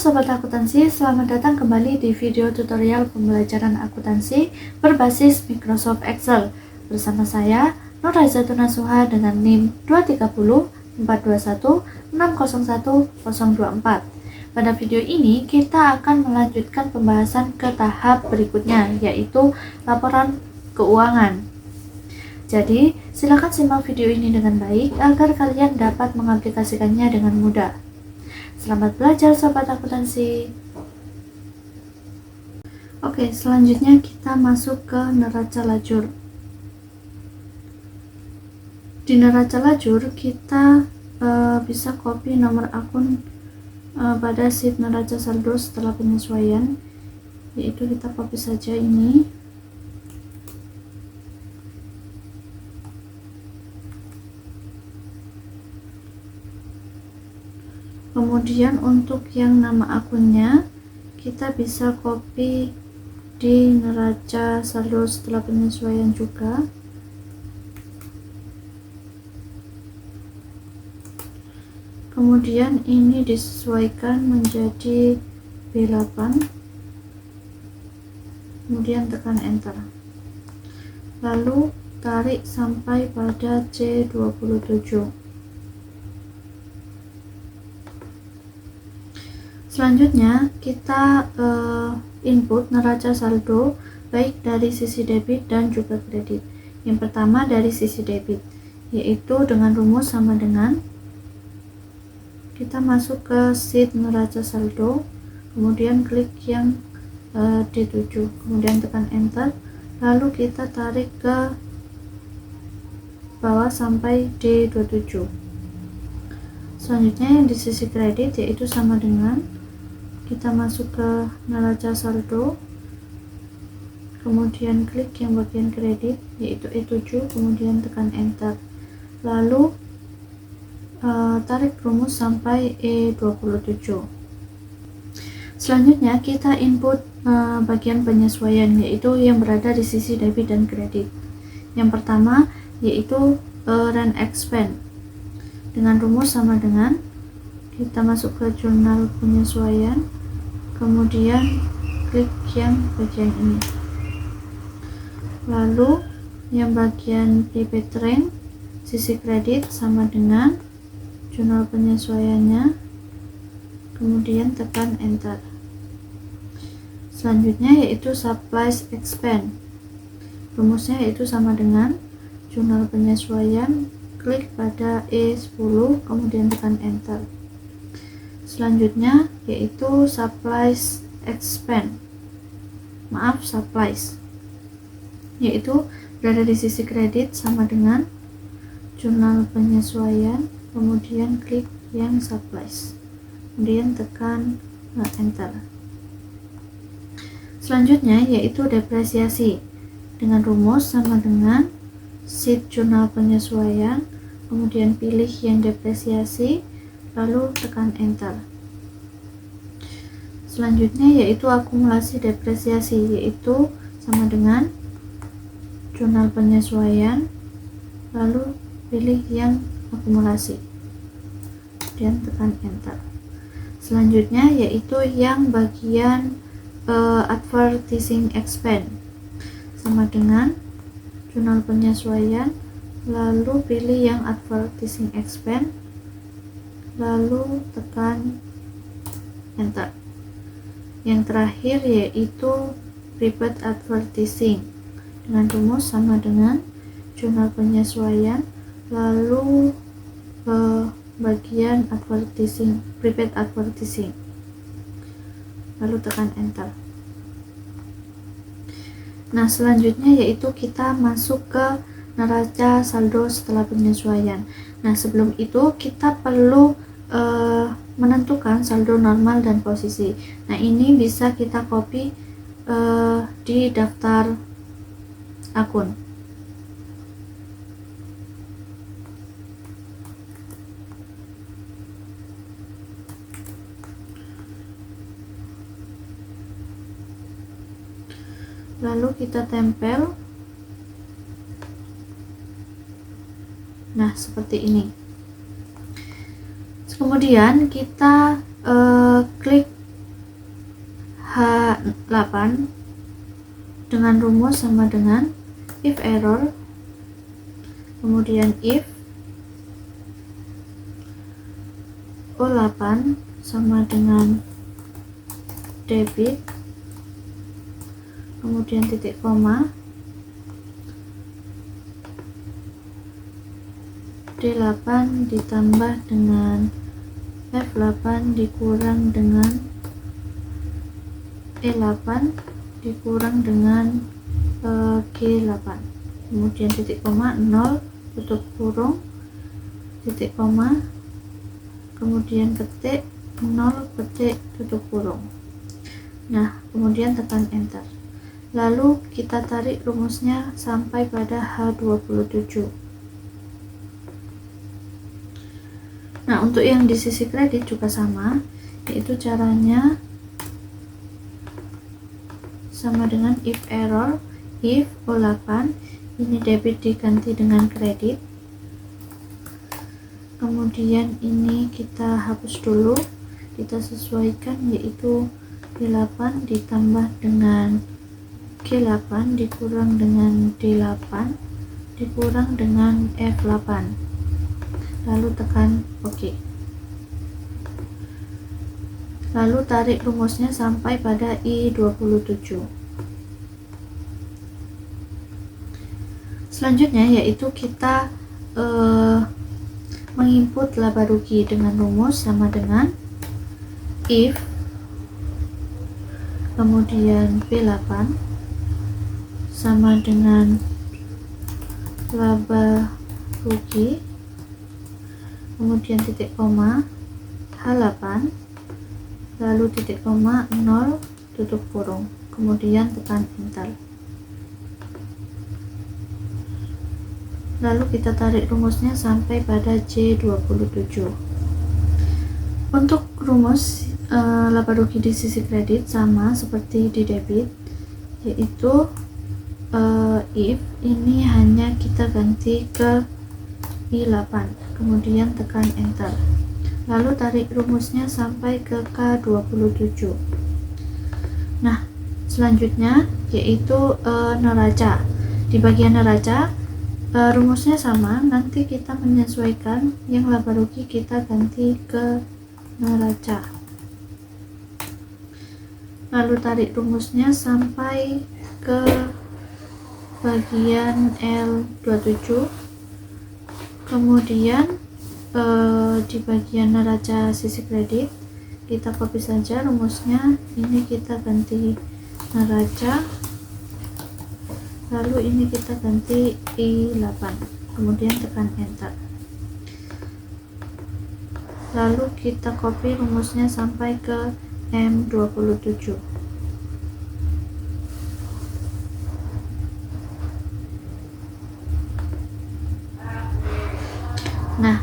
Sobat Akuntansi, selamat datang kembali di video tutorial pembelajaran akuntansi berbasis Microsoft Excel. Bersama saya, Nur Aizatun Nasuha dengan NIM 230 421 601 024. Pada video ini, kita akan melanjutkan pembahasan ke tahap berikutnya, yaitu laporan keuangan. Jadi, silakan simak video ini dengan baik agar kalian dapat mengaplikasikannya dengan mudah. Selamat belajar Sobat Akuntansi. Oke, selanjutnya kita masuk ke neraca lajur. Di neraca lajur kita bisa copy nomor akun pada sheet neraca saldo setelah penyesuaian, yaitu kita copy saja ini. Kemudian untuk yang nama akunnya kita bisa copy di neraca saldo setelah penyesuaian juga. Kemudian ini disesuaikan menjadi B8. Kemudian tekan enter. Lalu tarik sampai pada C27. Selanjutnya kita input neraca saldo baik dari sisi debit dan juga kredit. Yang pertama dari sisi debit, yaitu dengan rumus sama dengan kita masuk ke sheet neraca saldo, kemudian klik yang D7, kemudian tekan enter, lalu kita tarik ke bawah sampai D27. Selanjutnya yang di sisi kredit, yaitu sama dengan kita masuk ke neraca saldo, kemudian klik yang bagian kredit yaitu E7, kemudian tekan enter, lalu tarik rumus sampai E27. Selanjutnya kita input bagian penyesuaian, yaitu yang berada di sisi debit dan kredit. Yang pertama yaitu rent expense, dengan rumus sama dengan kita masuk ke jurnal penyesuaian, kemudian klik yang bagian ini, lalu yang bagian prepaid train sisi kredit sama dengan jurnal penyesuaiannya, kemudian tekan enter. Selanjutnya yaitu supplies expense, rumusnya yaitu sama dengan jurnal penyesuaian, klik pada E10, kemudian tekan enter. Selanjutnya yaitu supplies expense, supplies, yaitu berada di sisi kredit sama dengan jurnal penyesuaian, kemudian klik yang supplies, kemudian tekan enter. Selanjutnya yaitu depresiasi, dengan rumus sama dengan sheet jurnal penyesuaian, kemudian pilih yang depresiasi, lalu tekan enter. Selanjutnya yaitu akumulasi depresiasi, yaitu sama dengan jurnal penyesuaian, lalu pilih yang akumulasi, kemudian tekan enter. Selanjutnya yaitu yang bagian advertising expense, sama dengan jurnal penyesuaian, lalu pilih yang advertising expense, lalu tekan enter. Yang terakhir yaitu prepaid advertising, dengan rumus sama dengan jurnal penyesuaian, lalu bagian advertising, prepaid advertising, lalu tekan enter. Nah, selanjutnya yaitu kita masuk ke neraca saldo setelah penyesuaian. Nah, sebelum itu kita perlu menentukan saldo normal dan posisi. Nah, ini bisa kita copy di daftar akun. Lalu kita tempel. Nah, seperti ini. Kemudian kita klik H8 dengan rumus sama dengan if error, kemudian if O8 sama dengan debit, kemudian titik koma, D8 ditambah dengan F8 dikurang dengan E8 dikurang dengan G8, kemudian titik koma 0 tutup kurung titik koma, kemudian ketik 0 ketik tutup kurung. Nah, kemudian tekan enter. Lalu kita tarik rumusnya sampai pada H27. Nah, untuk yang di sisi kredit juga sama, yaitu caranya sama dengan if error, if O8 ini debit diganti dengan kredit, kemudian ini kita hapus dulu, kita sesuaikan, yaitu D8 ditambah dengan G8 dikurang dengan D8 dikurang dengan F8, lalu tekan OK. Lalu tarik rumusnya sampai pada I27. Selanjutnya yaitu kita menginput laba rugi dengan rumus sama dengan if, kemudian B8 sama dengan laba rugi, kemudian titik koma H8, lalu titik koma 0 tutup kurung, kemudian tekan enter. Lalu kita tarik rumusnya sampai pada J27. Untuk rumus laba rugi di sisi kredit sama seperti di debit, yaitu if ini hanya kita ganti ke I8, kemudian tekan enter. Lalu tarik rumusnya sampai ke K27. Nah, selanjutnya yaitu neraca. Di bagian neraca rumusnya sama, nanti kita menyesuaikan yang laba rugi kita ganti ke neraca. Lalu tarik rumusnya sampai ke bagian L27, kemudian di bagian neraca sisi kredit kita copy saja rumusnya, ini kita ganti neraca, lalu ini kita ganti I8, kemudian tekan enter. Lalu kita copy rumusnya sampai ke M27. Nah,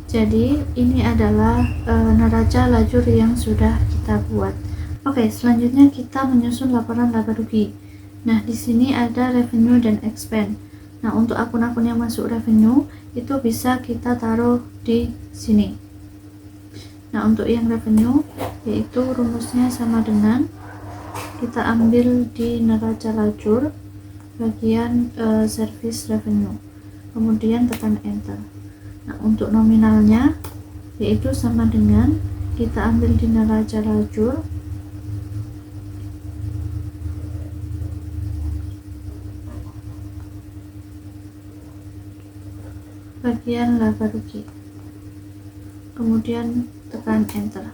jadi ini adalah neraca lajur yang sudah kita buat. Oke, selanjutnya kita menyusun laporan laba rugi. Nah, di sini ada revenue dan expense. Nah, untuk akun-akun yang masuk revenue itu bisa kita taruh di sini. Nah, untuk yang revenue yaitu rumusnya sama dengan kita ambil di neraca lajur bagian service revenue, kemudian tekan enter. Nah, untuk nominalnya yaitu sama dengan kita ambil di neraca lajur bagian laba rugi, kemudian tekan enter.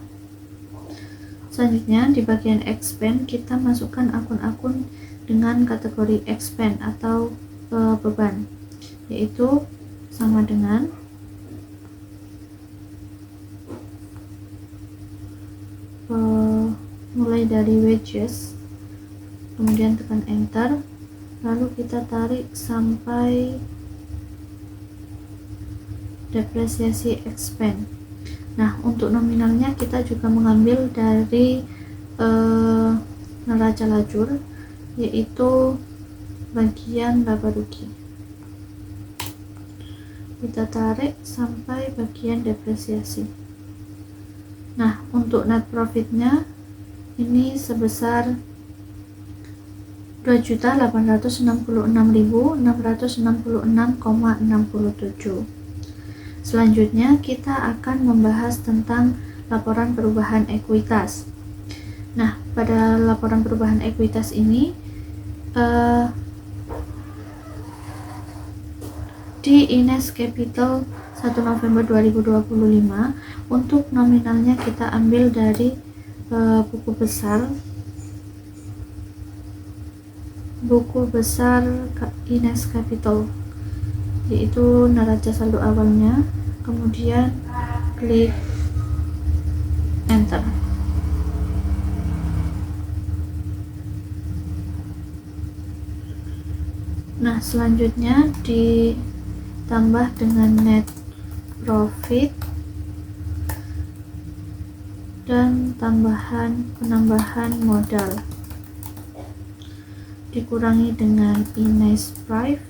Selanjutnya di bagian expense kita masukkan akun-akun dengan kategori expense atau beban, yaitu sama dengan mulai dari wages, kemudian tekan enter, lalu kita tarik sampai depresiasi expense. Nah, untuk nominalnya kita juga mengambil dari neraca lajur, yaitu bagian laba rugi. Kita tarik sampai bagian depresiasi. Nah, untuk net profitnya ini sebesar 2.866.666,67. Selanjutnya kita akan membahas tentang laporan perubahan ekuitas. Nah, pada laporan perubahan ekuitas ini di Ines Capital 1 November 2025, untuk nominalnya kita ambil dari buku besar Ines Capital, yaitu neraca saldo awalnya, kemudian klik enter. Nah, selanjutnya ditambah dengan net profit dan penambahan modal, dikurangi dengan Ines Price.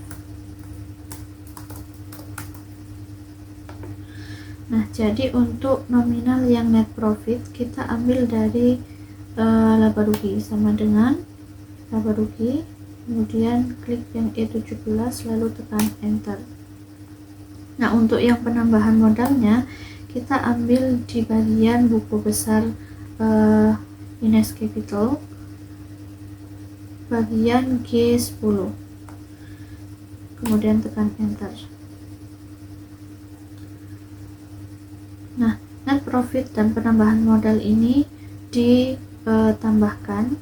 Nah, jadi untuk nominal yang net profit kita ambil dari laba rugi, sama dengan laba rugi, kemudian klik yang E17 lalu tekan enter. Nah, untuk yang penambahan modalnya kita ambil di bagian buku besar Ines Capital, bagian G10, kemudian tekan enter. Nah, net profit dan penambahan modal ini ditambahkan,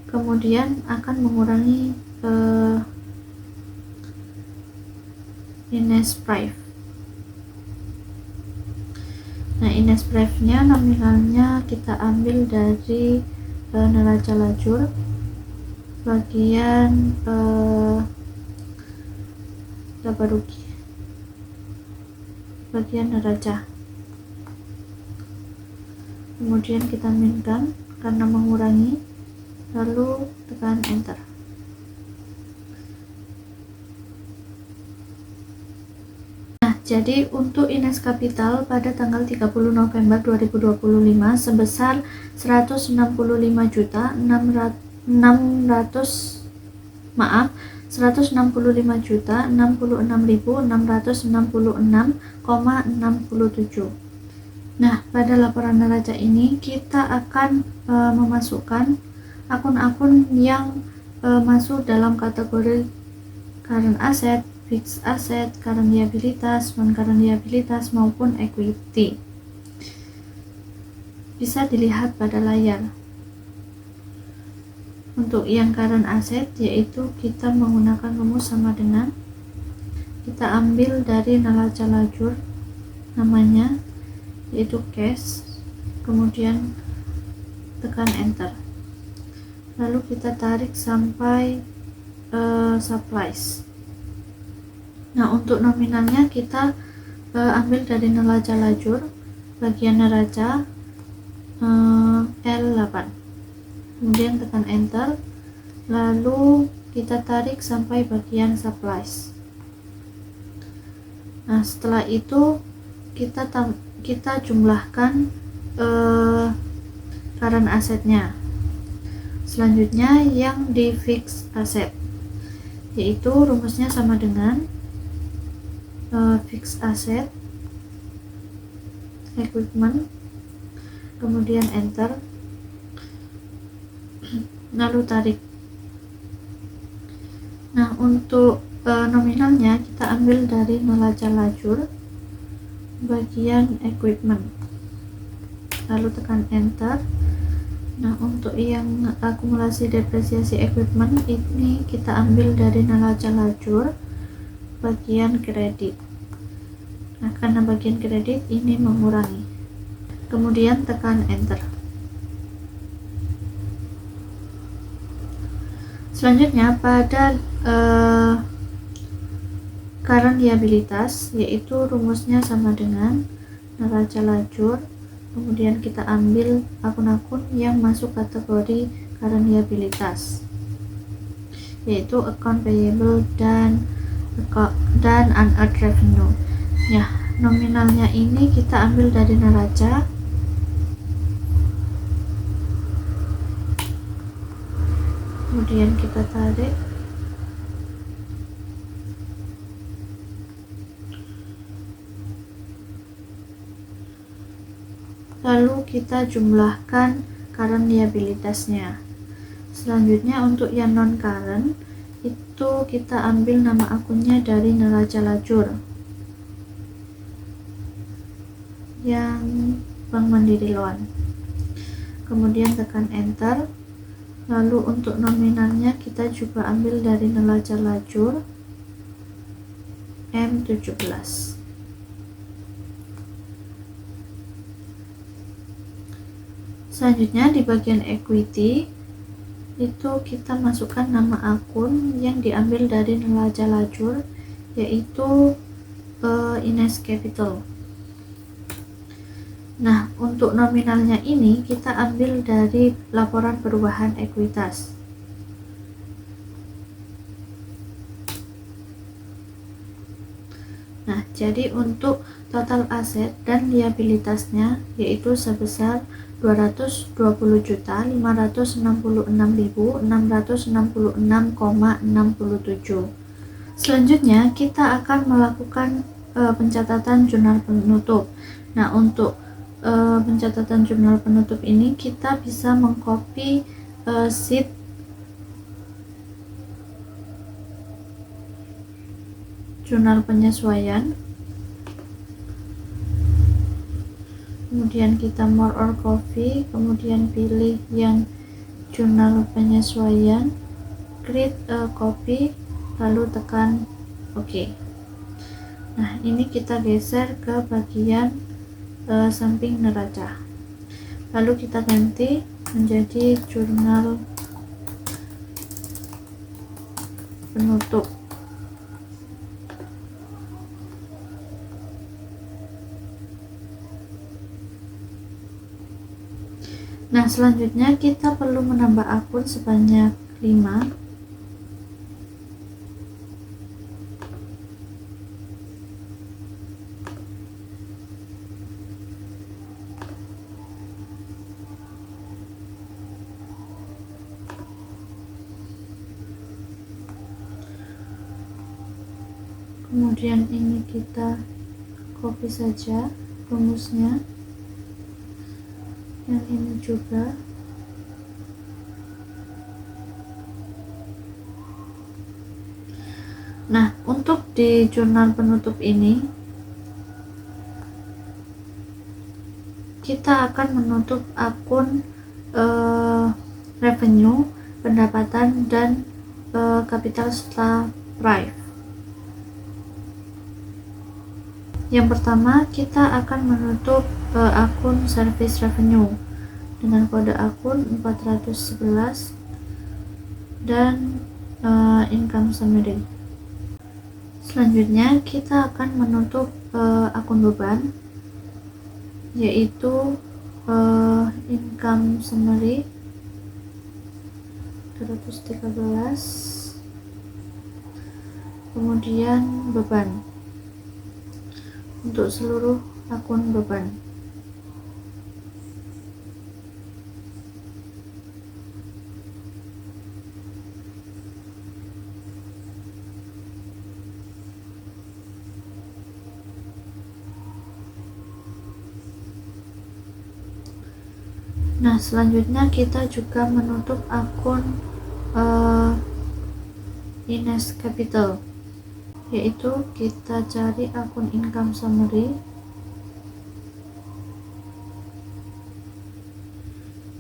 kemudian akan mengurangi Ines Price. Nah, Ines Price-nya nominalnya kita ambil dari neraca lajur, bagian laba rugi, bagian neraca, kemudian kita minkan karena mengurangi, lalu tekan enter. Jadi untuk Ines Capital pada tanggal 30 November 2025 sebesar 165.666.666,67. Nah, pada laporan neraca ini kita akan memasukkan akun-akun yang masuk dalam kategori current asset, fixed asset, current liabilitas, non-current liabilitas, maupun equity. Bisa dilihat pada layar. Untuk yang current asset, yaitu kita menggunakan rumus sama dengan, kita ambil dari neraca lajur, namanya yaitu cash, kemudian tekan enter, lalu kita tarik sampai supplies. Nah, untuk nominalnya kita ambil dari neraca lajur, bagian neraca L8, kemudian tekan enter, lalu kita tarik sampai bagian supplies. Nah, setelah itu kita jumlahkan current assetnya. Selanjutnya yang di fixed asset, yaitu rumusnya sama dengan fixed asset, equipment, kemudian enter, lalu tarik. Nah, untuk nominalnya kita ambil dari neraca lajur, bagian equipment, lalu tekan enter. Nah, untuk yang akumulasi depresiasi equipment ini kita ambil dari neraca lajur, bagian kredit. Nah, karena bagian kredit ini mengurangi, kemudian tekan enter. Selanjutnya pada current liabilitas, yaitu rumusnya sama dengan neraca lajur, kemudian kita ambil akun-akun yang masuk kategori current liabilitas, yaitu account payable dan unearned revenue. Ya, nominalnya ini kita ambil dari neraca, kemudian kita tarik, lalu kita jumlahkan current liabilitasnya. Selanjutnya untuk yang non current itu kita ambil nama akunnya dari neraca lajur yang Bank Mandiri Loan, kemudian tekan enter. Lalu untuk nominalnya kita juga ambil dari neraca lajur M17. Selanjutnya di bagian equity itu kita masukkan nama akun yang diambil dari neraca lajur, yaitu Ines Capital. Nah, untuk nominalnya ini kita ambil dari laporan perubahan ekuitas. Nah, jadi untuk total aset dan liabilitasnya yaitu sebesar 220.566.666,67. Selanjutnya kita akan melakukan pencatatan jurnal penutup. Nah, untuk pencatatan jurnal penutup ini kita bisa mengcopy sheet jurnal penyesuaian, kemudian kita more or copy, kemudian pilih yang jurnal penyesuaian, create a copy, lalu tekan OK. Nah, ini kita geser ke bagian samping neraca, lalu kita ganti menjadi jurnal penutup. Nah, selanjutnya kita perlu menambah akun sebanyak 5. Kemudian ini kita copy saja rumusnya, yang ini juga. Nah, untuk di jurnal penutup ini kita akan menutup akun revenue, pendapatan, dan kapital setelah price. Yang pertama, kita akan menutup akun service revenue dengan kode akun 411 dan income summary. Selanjutnya, kita akan menutup akun beban, yaitu income summary 213, kemudian beban untuk seluruh akun beban. Nah, selanjutnya kita juga menutup akun Ines Capital, yaitu kita cari akun income summary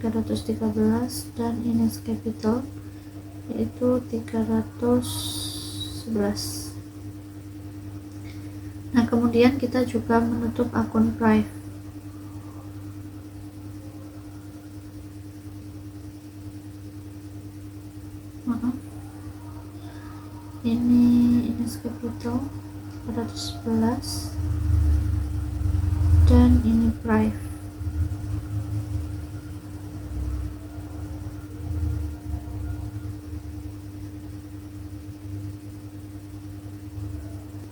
313 dan Ines Capital yaitu 311. Nah, kemudian kita juga menutup akun price. Ini Ines Capital 411 dan ini price.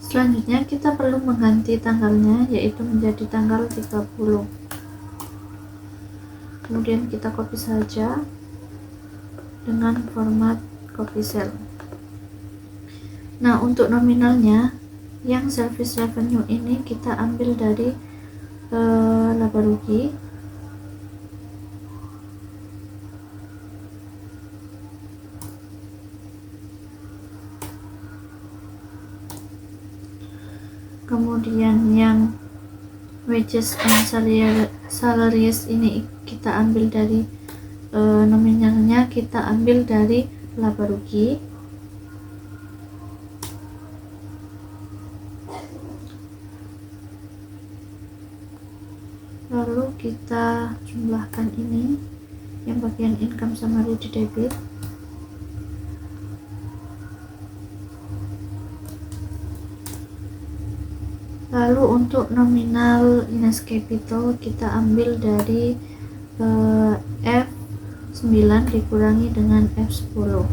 Selanjutnya kita perlu mengganti tanggalnya, yaitu menjadi tanggal 30. Kemudian kita copy saja dengan format copy cell. Nah, untuk nominalnya yang service revenue ini kita ambil dari laba rugi. Kemudian yang wages and salaries ini kita ambil dari nominalnya kita ambil dari laba rugi. Lalu kita jumlahkan ini yang bagian income summary di debit. Lalu untuk nominal minus capital kita ambil dari F9 dikurangi dengan F10.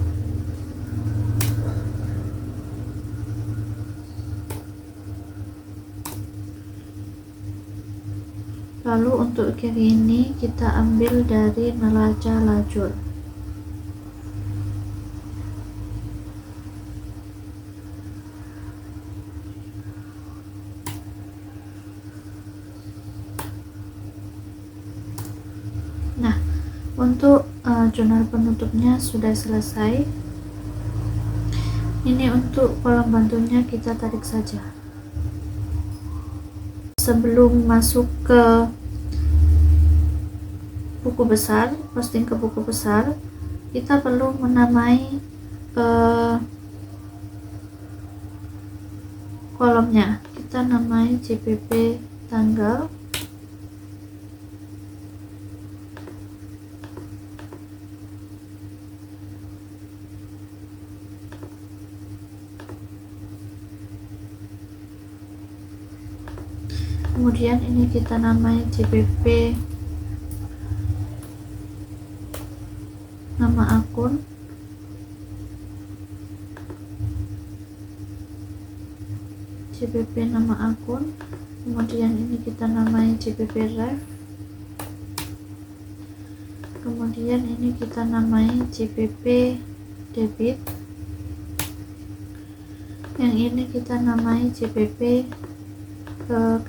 Lalu untuk kiri ini kita ambil dari neraca lajur. Nah, untuk jurnal penutupnya sudah selesai. Ini untuk kolom bantunya kita tarik saja. Sebelum masuk ke buku besar, posting ke buku besar, kita perlu menamai kolomnya. Kita namai JPP tanggal. Kemudian ini kita namai JPP nama akun. JPP nama akun. Kemudian ini kita namai JPP ref. Kemudian ini kita namai JPP debit. Yang ini kita namai JPP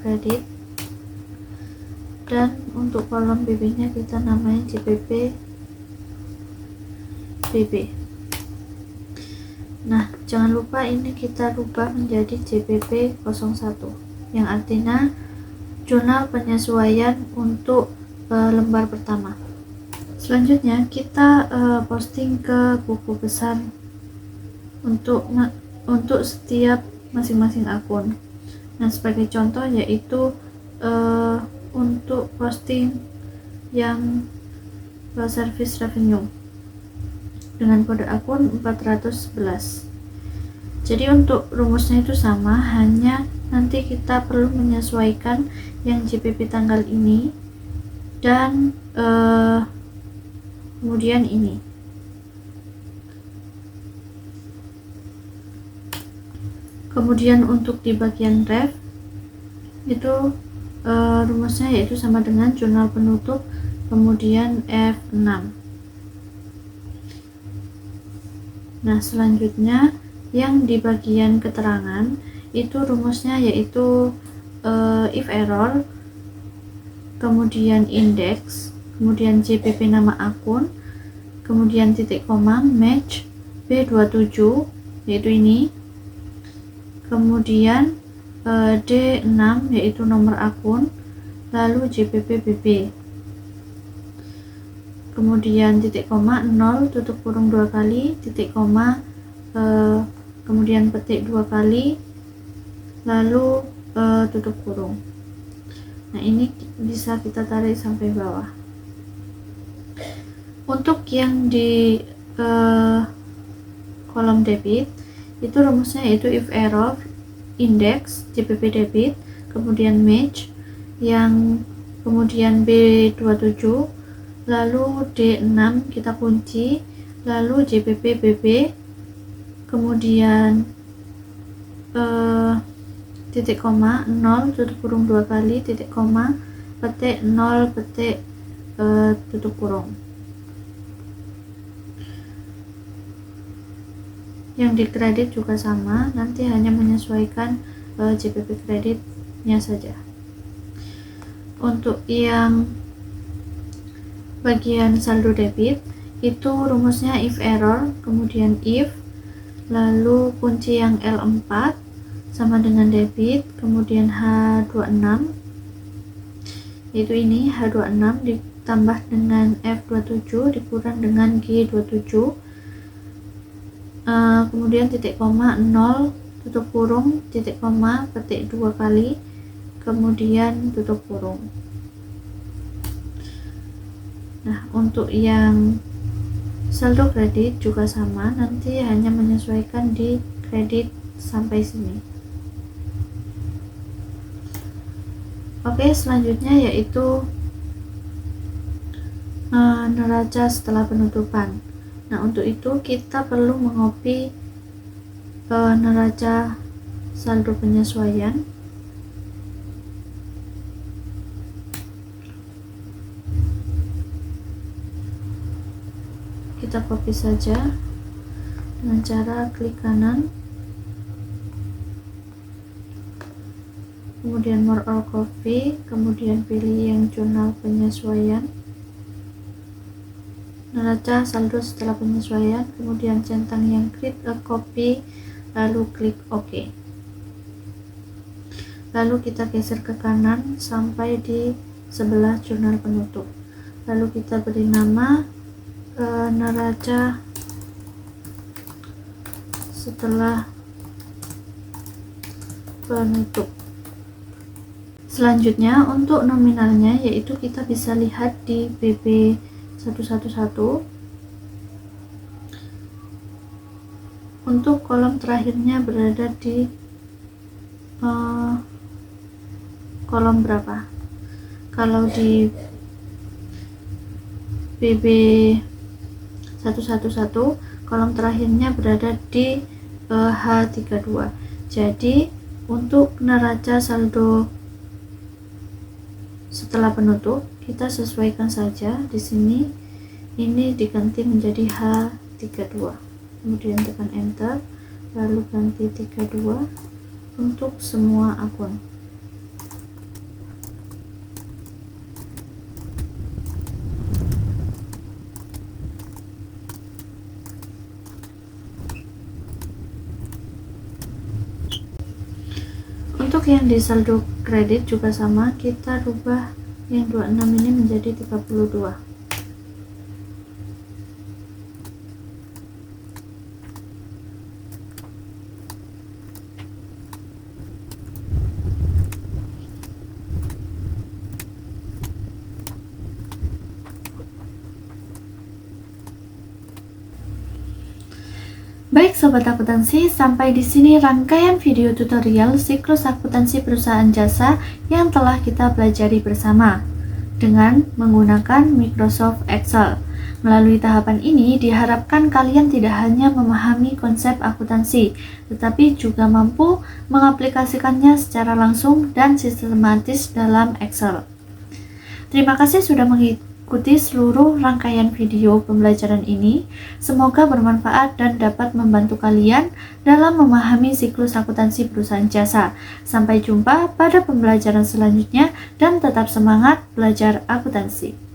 kredit, dan untuk kolom BB nya kita namai JPP BB. Nah, jangan lupa ini kita rubah menjadi JPP 01 yang artinya jurnal penyesuaian untuk lembar pertama. Selanjutnya kita posting ke buku besar untuk setiap masing-masing akun. Nah, sebagai contoh yaitu untuk posting yang service revenue dengan kode akun 411. Jadi untuk rumusnya itu sama, hanya nanti kita perlu menyesuaikan yang JPP tanggal ini dan kemudian ini. Kemudian untuk di bagian ref itu rumusnya yaitu sama dengan jurnal penutup kemudian F6. Nah, selanjutnya yang di bagian keterangan itu rumusnya yaitu if error, kemudian index, kemudian JPP nama akun, kemudian titik koma match B27 yaitu ini, kemudian D6 yaitu nomor akun, lalu JPP BB, kemudian titik koma 0 tutup kurung 2 kali, titik koma kemudian petik 2 kali, lalu tutup kurung. Nah, ini bisa kita tarik sampai bawah. Untuk yang di kolom debit itu rumusnya yaitu if error, index, JPP debit, kemudian match, yang kemudian B27, lalu D6 kita kunci, lalu JPP BB, kemudian titik koma 0 tutup kurung 2 kali, titik koma petik 0 petik tutup kurung. yang dikredit juga sama, nanti hanya menyesuaikan JPP kreditnya saja. Untuk yang bagian saldo debit itu rumusnya if error, kemudian if, lalu kunci yang L4 sama dengan debit, kemudian H26, yaitu ini H26 ditambah dengan F27 dikurang dengan G27, kemudian titik koma 0 tutup kurung titik koma petik 2 kali, kemudian tutup kurung. Nah, untuk yang saldo kredit juga sama, nanti hanya menyesuaikan di kredit sampai sini. Oke, selanjutnya yaitu neraca setelah penutupan. Nah, untuk itu kita perlu mengopi neraca saldo penyesuaian. Kita copy saja dengan cara klik kanan, kemudian more or copy, kemudian pilih yang jurnal penyesuaian, neraca saldo setelah penyesuaian, kemudian centang yang create a copy, lalu klik OK. Lalu kita geser ke kanan sampai di sebelah jurnal penutup, lalu kita beri nama neraca setelah penutup. Selanjutnya untuk nominalnya, yaitu kita bisa lihat di BB 111. Untuk kolom terakhirnya berada di kolom berapa? Kalau di BB 111 kolom terakhirnya berada di H32. Jadi untuk neraca saldo setelah penutup kita sesuaikan saja di sini, ini diganti menjadi H32, kemudian tekan enter, lalu ganti 32 untuk semua akun. Untuk yang di saldo kredit juga sama, kita rubah yang 26 ini menjadi 32. Baik sobat akuntansi, sampai di sini rangkaian video tutorial siklus akuntansi perusahaan jasa yang telah kita pelajari bersama dengan menggunakan Microsoft Excel. Melalui tahapan ini diharapkan kalian tidak hanya memahami konsep akuntansi, tetapi juga mampu mengaplikasikannya secara langsung dan sistematis dalam Excel. Terima kasih sudah mengikuti seluruh rangkaian video pembelajaran ini. Semoga bermanfaat dan dapat membantu kalian dalam memahami siklus akuntansi perusahaan jasa. Sampai jumpa pada pembelajaran selanjutnya dan tetap semangat belajar akuntansi.